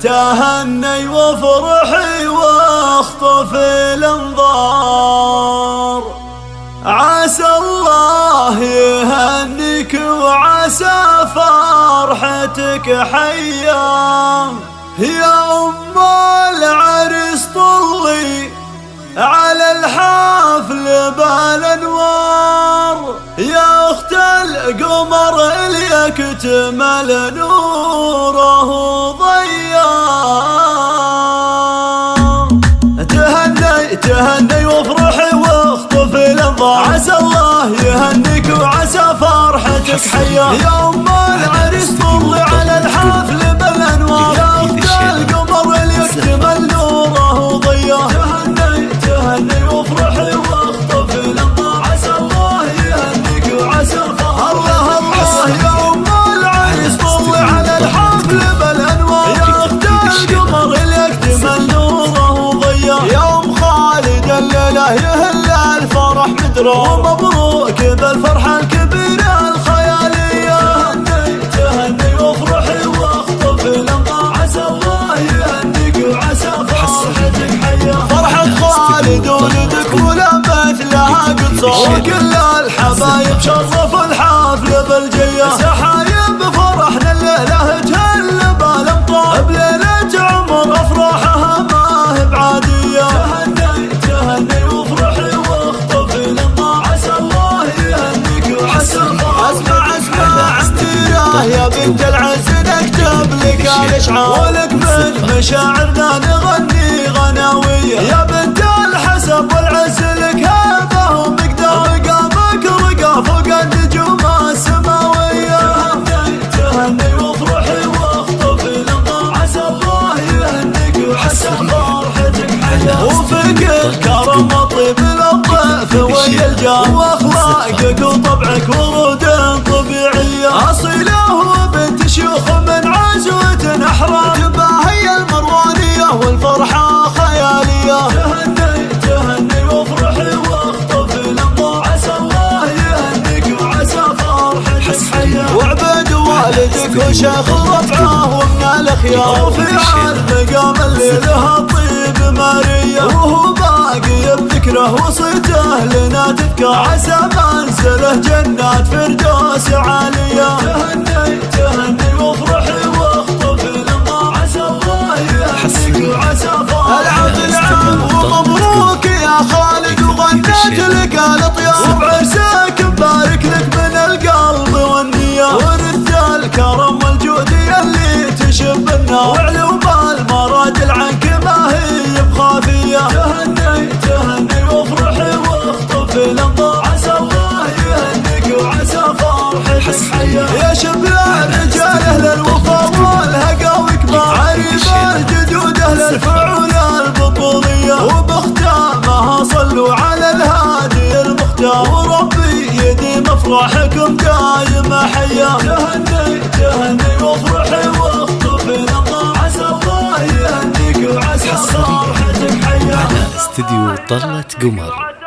تهني وافرحي واخطف الانظار، عسى الله يهنيك وعسى فرحتك حيا. يا أم العريس طلي على الحفل بالانوار، يا اخت القمر اللي يكتمل نوره ضياء. تهني وافرحي واخطف الانظار، عسى الله يهنيك وعسى فرحتك حيا. يا ام العريس طلي على الحفل بالانوار، يا اخت القمر اللي يكتمل نوره ضياء. تهني وافرحي واخطف الانظار، عسى الله يهنيك وعسى فرحتك حيا. يا ام العريس طلي على الحفل بالانوار، يا اخت القمر اللي يكتمل نوره ضياء. يا ام خالد الليله يهل الفرح مدرى، ومبروك بالفرحه الكبيره الخياليه. تهني وافرحي واخطف الانظار، عسى الله يهنيك وعسى فرحتك حيا. فرحة خالد ولدك ولبت لها قدصة، وكل الحبايب شرفوا الحفل بالجية. سحايب فرحنا الليلة تهل بالامطار، بليلة عمر افراحها ما هي بعادية. تهني وافرحي واخطف الانظار، عسى الله يهنيك وعسى فرحتك. اسمع عمتيرة يا بنت العز نكتب لك الاشعار، ولك من مشاعرنا نغني غناوية. يا بنت الحسب والعز لك هبة ومقدار، رقابك رقا فوق النجوم السماوية. تهني وافرحي واخطف الانظار، عسى الله يهنيك وعسى فرحتك حيا. وفيك الكرم وطيب للضيف ويا الجار، واخلاقك وطبعك ورود طبيعية اصيلة، وبنت شيوخ من عزوة احرار، تباهي المروانية والفرحة خيالية. تهني وافرحي واخطف الانظار، عسى الله يهنيك وعسى فرحتك حيا. وعبد والدك وشيخ رفعه ومن الاخيار، وفي المقام اللي لها طيب مارية، وهو باقي بذكره وصيته لنا تذكر، عسى منزله جنات فردوس عالية. تهني وافرحي واخطف الانظار، عسى الله يهنيك وعسى فرحتك حيا. ومبروك يا خالد وغنيت لك الاطيار، وبعرسك مبارك لك من القلب والنية، ورث الكرم والجود اللي تشب النار، وعلوم المراجل عنك ما هي بخافية. تهني وافرحي واخطف الانظار، عسى الله يهنيك وعسى فرحتك حيا. يا شبل الرجال اهل الوفا والهقا وكبار، عريب الجدود اهل الفعول البطولية، وبختامها صلوا على الهادي المختار، وربي يديم افراحكم دايم حيا. تهني وافرحي واخطف الانظار، عسى الله يهنيك وعسى فرحتك حيا. استديو طلة قمر.